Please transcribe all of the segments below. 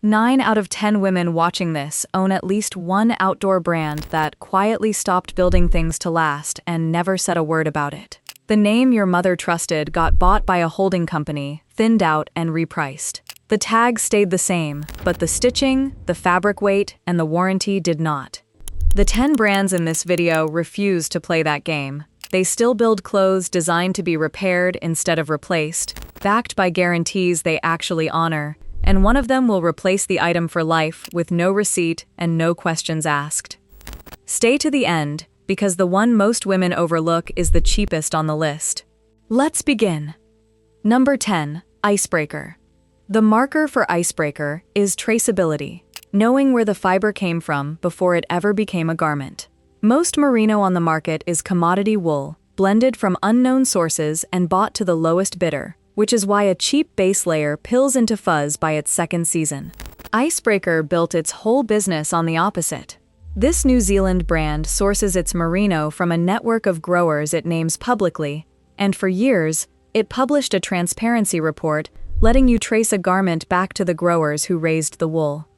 9 out of 10 women watching this own at least one outdoor brand that quietly stopped building things to last and never said a word about it. The name your mother trusted got bought by a holding company, thinned out, and repriced. The tag stayed the same, but the stitching, the fabric weight, and the warranty did not. The 10 brands in this video refuse to play that game. They still build clothes designed to be repaired instead of replaced, backed by guarantees they actually honor, and one of them will replace the item for life with no receipt and no questions asked. Stay to the end, because the one most women overlook is the cheapest on the list. Let's begin. Number 10. Icebreaker. The marker for Icebreaker is traceability, knowing where the fiber came from before it ever became a garment. Most merino on the market is commodity wool, blended from unknown sources and bought to the lowest bidder, which is why a cheap base layer pills into fuzz by its second season. Icebreaker built its whole business on the opposite. This New Zealand brand sources its merino from a network of growers it names publicly, and for years, it published a transparency report letting you trace a garment back to the growers who raised the wool.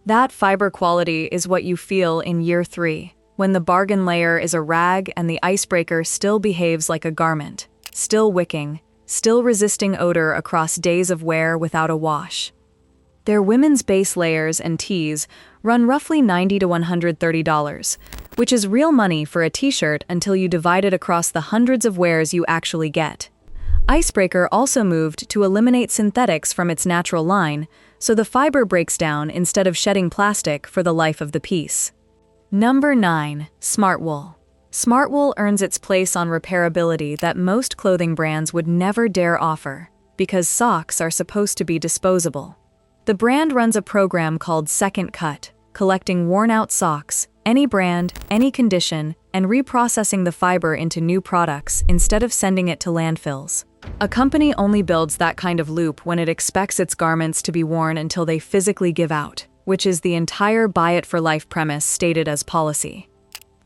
That fiber quality is what you feel in year 3, when the bargain layer is a rag and the icebreaker still behaves like a garment, still wicking, still resisting odor across days of wear without a wash. Their women's base layers and tees run roughly $90 to $130, which is real money for a t-shirt until you divide it across the hundreds of wears you actually get. Icebreaker also moved to eliminate synthetics from its natural line, so the fiber breaks down instead of shedding plastic for the life of the piece. Number 9. Smartwool. Smartwool earns its place on repairability that most clothing brands would never dare offer, because socks are supposed to be disposable. The brand runs a program called Second Cut, collecting worn-out socks, any brand, any condition, and reprocessing the fiber into new products instead of sending it to landfills. A company only builds that kind of loop when it expects its garments to be worn until they physically give out, which is the entire buy-it-for-life premise stated as policy.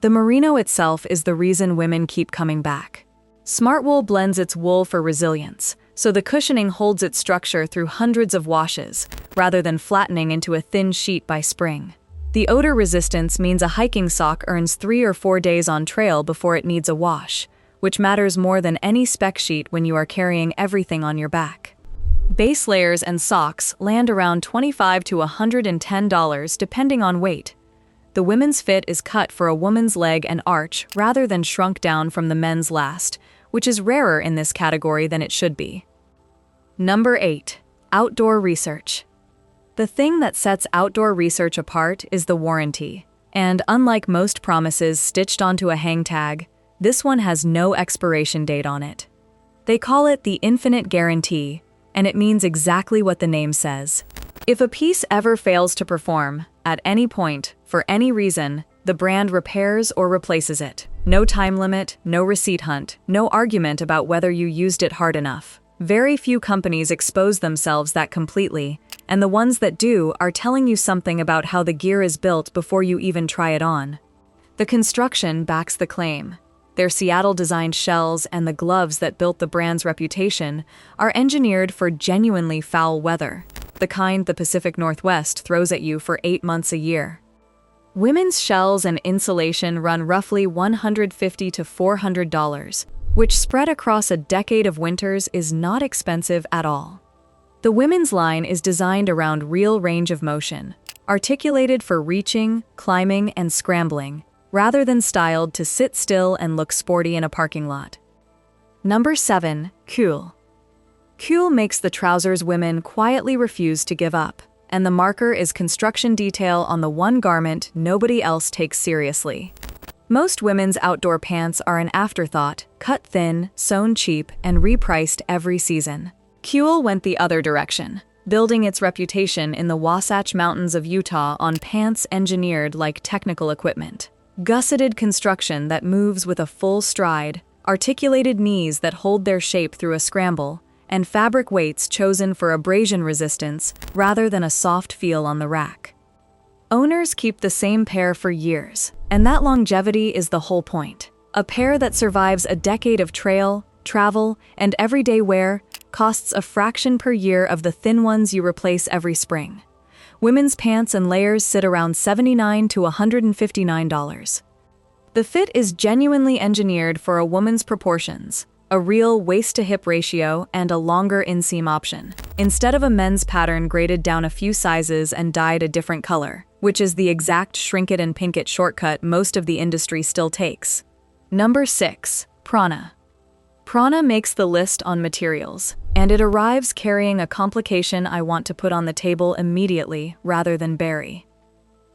The merino itself is the reason women keep coming back. Smartwool blends its wool for resilience, so the cushioning holds its structure through hundreds of washes, rather than flattening into a thin sheet by spring. The odor resistance means a hiking sock earns 3 or 4 days on trail before it needs a wash, which matters more than any spec sheet when you are carrying everything on your back. Base layers and socks land around $25 to $110 depending on weight. The women's fit is cut for a woman's leg and arch rather than shrunk down from the men's last, which is rarer in this category than it should be. Number 8. Outdoor research. The thing that sets outdoor research apart is the warranty, and unlike most promises stitched onto a hang tag, this one has no expiration date on it. They call it the infinite guarantee, and it means exactly what the name says. If a piece ever fails to perform, at any point, for any reason, the brand repairs or replaces it. No time limit, no receipt hunt, no argument about whether you used it hard enough. Very few companies expose themselves that completely, and the ones that do are telling you something about how the gear is built before you even try it on. The construction backs the claim. Their Seattle-designed shells and the gloves that built the brand's reputation are engineered for genuinely foul weather, the kind the Pacific Northwest throws at you for 8 months a year. Women's shells and insulation run roughly $150 to $400, which spread across a decade of winters is not expensive at all. The women's line is designed around real range of motion, articulated for reaching, climbing, and scrambling, rather than styled to sit still and look sporty in a parking lot. Number 7. Kuhl. Kuhl makes the trousers women quietly refuse to give up, and the marker is construction detail on the one garment nobody else takes seriously. Most women's outdoor pants are an afterthought, cut thin, sewn cheap, and repriced every season. Kuhl went the other direction, building its reputation in the Wasatch Mountains of Utah on pants engineered like technical equipment. Gusseted construction that moves with a full stride, articulated knees that hold their shape through a scramble, and fabric weights chosen for abrasion resistance rather than a soft feel on the rack. Owners keep the same pair for years, and that longevity is the whole point. A pair that survives a decade of trail, travel, and everyday wear costs a fraction per year of the thin ones you replace every spring. Women's pants and layers sit around $79 to $159. The fit is genuinely engineered for a woman's proportions, a real waist-to-hip ratio and a longer inseam option, instead of a men's pattern graded down a few sizes and dyed a different color, which is the exact shrink-it-and-pink-it shortcut most of the industry still takes. Number 6. Prana. Prana makes the list on materials, and it arrives carrying a complication I want to put on the table immediately rather than bury.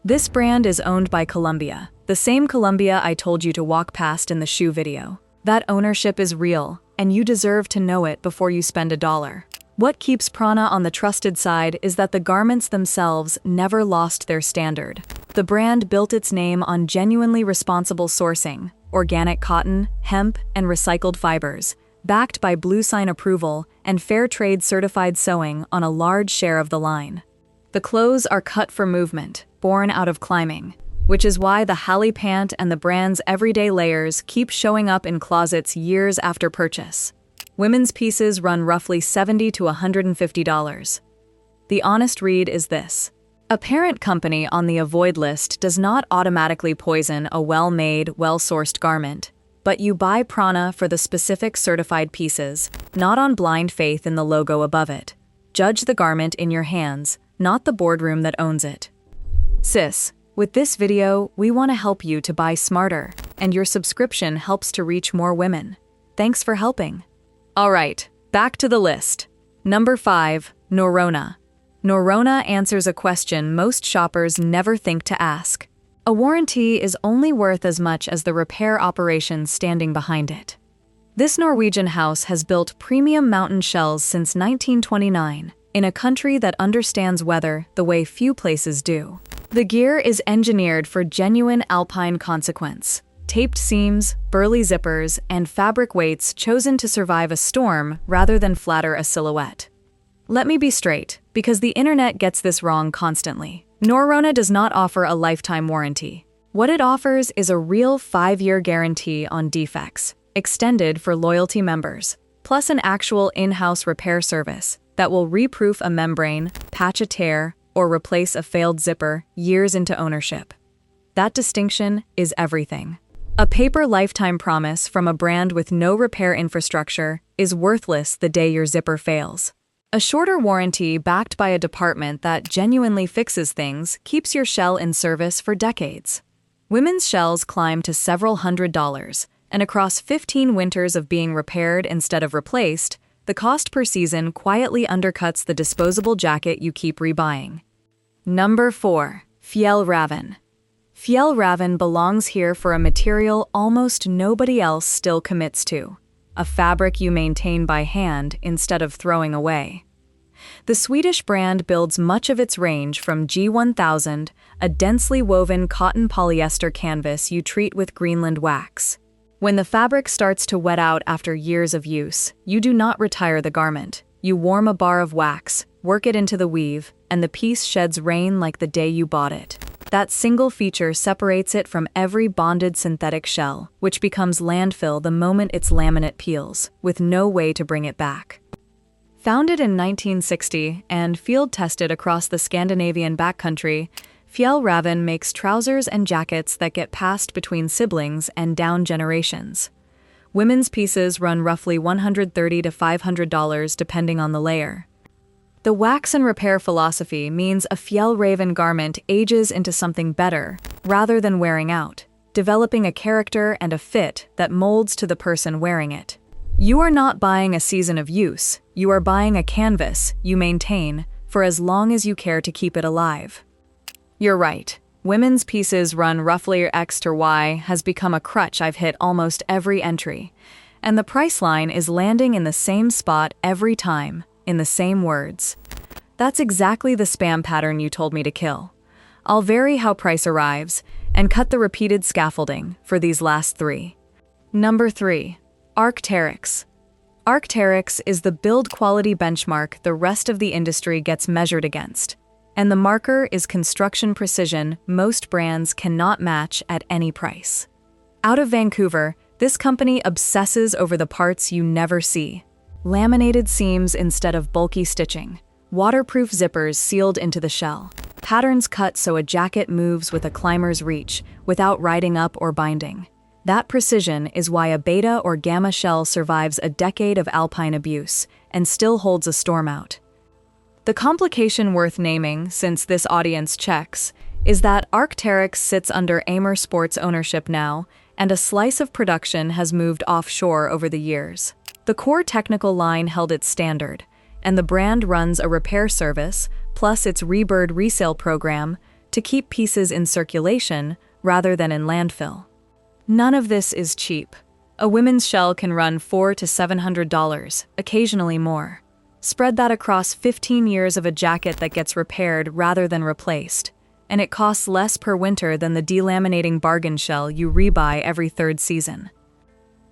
This brand is owned by Columbia, the same Columbia I told you to walk past in the shoe video. That ownership is real, and you deserve to know it before you spend $1. What keeps Prana on the trusted side is that the garments themselves never lost their standard. The brand built its name on genuinely responsible sourcing, organic cotton, hemp, and recycled fibers, backed by Blue Sign approval and Fair Trade certified sewing on a large share of the line. The clothes are cut for movement, born out of climbing, which is why the Halle pant and the brand's everyday layers keep showing up in closets years after purchase. Women's pieces run roughly $70 to $150. The honest read is this: a parent company on the avoid list does not automatically poison a well-made, well-sourced garment, but you buy Prana for the specific certified pieces, not on blind faith in the logo above it. Judge the garment in your hands, not the boardroom that owns it. Sis, with this video, we want to help you to buy smarter, and your subscription helps to reach more women. Thanks for helping. All right, back to the list. Number 5, Norrona. Norrona answers a question most shoppers never think to ask. A warranty is only worth as much as the repair operations standing behind it. This Norwegian house has built premium mountain shells since 1929, in a country that understands weather the way few places do. The gear is engineered for genuine alpine consequence. Taped seams, burly zippers, and fabric weights chosen to survive a storm rather than flatter a silhouette. Let me be straight, because the internet gets this wrong constantly. Norrona does not offer a lifetime warranty. What it offers is a real 5-year guarantee on defects, extended for loyalty members, plus an actual in-house repair service that will reproof a membrane, patch a tear, or replace a failed zipper years into ownership. That distinction is everything. A paper lifetime promise from a brand with no repair infrastructure is worthless the day your zipper fails. A shorter warranty backed by a department that genuinely fixes things keeps your shell in service for decades. Women's shells climb to several $100s, and across 15 winters of being repaired instead of replaced, the cost per season quietly undercuts the disposable jacket you keep rebuying. Number 4. Fjällräven. Fjällräven belongs here for a material almost nobody else still commits to, a fabric you maintain by hand instead of throwing away. The Swedish brand builds much of its range from G1000, a densely woven cotton polyester canvas you treat with Greenland wax. When the fabric starts to wet out after years of use, you do not retire the garment. You warm a bar of wax, work it into the weave, and the piece sheds rain like the day you bought it. That single feature separates it from every bonded synthetic shell, which becomes landfill the moment its laminate peels, with no way to bring it back. Founded in 1960 and field-tested across the Scandinavian backcountry, Fjällräven makes trousers and jackets that get passed between siblings and down generations. Women's pieces run roughly $130 to $500 depending on the layer. The wax and repair philosophy means a Fjällräven garment ages into something better, rather than wearing out, developing a character and a fit that molds to the person wearing it. You are not buying a season of use, you are buying a canvas you maintain for as long as you care to keep it alive. You're right, women's pieces run roughly X to Y has become a crutch I've hit almost every entry, and the price line is landing in the same spot every time, in the same words. That's exactly the spam pattern you told me to kill. I'll vary how price arrives and cut the repeated scaffolding for these last 3. Number 3. Arc'teryx. Arc'teryx is the build quality benchmark the rest of the industry gets measured against, and the marker is construction precision most brands cannot match at any price. Out of Vancouver, this company obsesses over the parts you never see. Laminated seams instead of bulky stitching, Waterproof zippers sealed into the shell. Patterns cut so a jacket moves with a climber's reach without riding up or binding. That precision is why a beta or gamma shell survives a decade of alpine abuse and still holds a storm out. The complication worth naming, since this audience checks, is that Arc'teryx sits under Amer Sports ownership now, and a slice of production has moved offshore over the years. The core technical line held its standard, and the brand runs a repair service, plus its Rebird resale program, to keep pieces in circulation rather than in landfill. None of this is cheap. A women's shell can run $400 to $700, occasionally more. Spread that across 15 years of a jacket that gets repaired rather than replaced, and it costs less per winter than the delaminating bargain shell you rebuy every third season.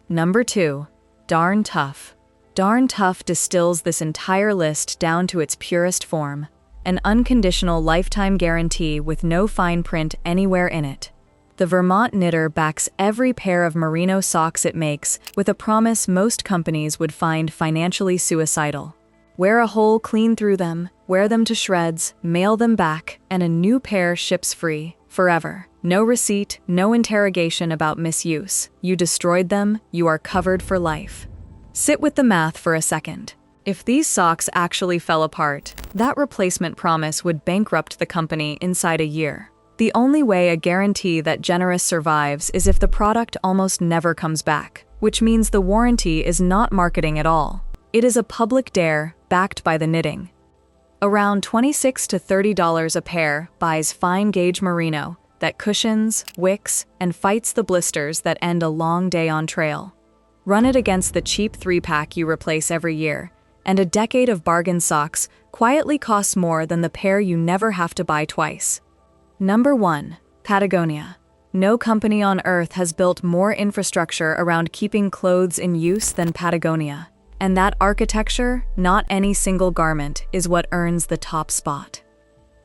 Number 2. Darn Tough. Darn Tough distills this entire list down to its purest form, an unconditional lifetime guarantee with no fine print anywhere in it. The Vermont knitter backs every pair of merino socks it makes with a promise most companies would find financially suicidal. Wear a hole clean through them, wear them to shreds, mail them back, and a new pair ships free, forever. No receipt, no interrogation about misuse. You destroyed them, you are covered for life. Sit with the math for a second. If these socks actually fell apart, that replacement promise would bankrupt the company inside a year. The only way a guarantee that generous survives is if the product almost never comes back, which means the warranty is not marketing at all. It is a public dare, backed by the knitting. Around $26 to $30 a pair buys fine-gauge merino that cushions, wicks, and fights the blisters that end a long day on trail. Run it against the cheap 3-pack you replace every year, and a decade of bargain socks quietly costs more than the pair you never have to buy twice. Number 1. Patagonia. No company on earth has built more infrastructure around keeping clothes in use than Patagonia. And that architecture, not any single garment, is what earns the top spot.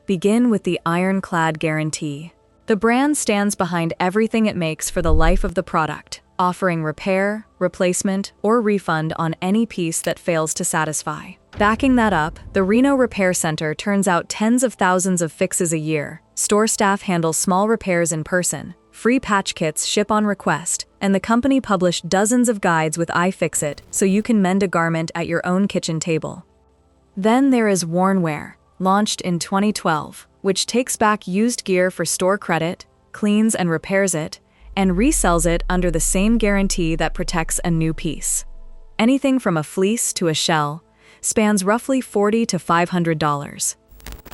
Begin with the ironclad guarantee. The brand stands behind everything it makes for the life of the product, offering repair, replacement, or refund on any piece that fails to satisfy. Backing that up, the Reno Repair Center turns out tens of thousands of fixes a year. Store staff handle small repairs in person. Free patch kits ship on request, and the company published dozens of guides with iFixit so you can mend a garment at your own kitchen table. Then there is Wornwear, launched in 2012, which takes back used gear for store credit, cleans and repairs it, and resells it under the same guarantee that protects a new piece. Anything from a fleece to a shell spans roughly $40 to $500.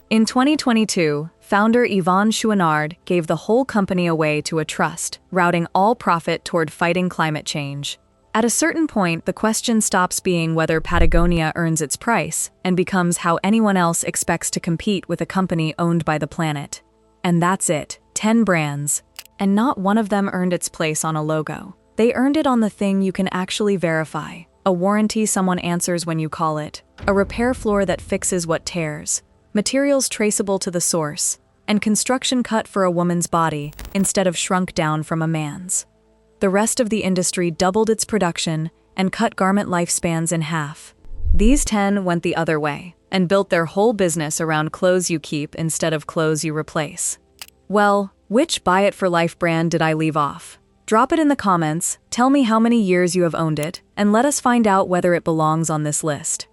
In 2022, founder Yvon Chouinard gave the whole company away to a trust, routing all profit toward fighting climate change. At a certain point, the question stops being whether Patagonia earns its price and becomes how anyone else expects to compete with a company owned by the planet. And that's it, 10 brands. And not one of them earned its place on a logo. They earned it on the thing you can actually verify, a warranty someone answers when you call it, a repair floor that fixes what tears, materials traceable to the source, and construction cut for a woman's body instead of shrunk down from a man's. The rest of the industry doubled its production and cut garment lifespans in half. These 10 went the other way and built their whole business around clothes you keep instead of clothes you replace. Well, which Buy It for Life brand did I leave off? Drop it in the comments, tell me how many years you have owned it, and let us find out whether it belongs on this list.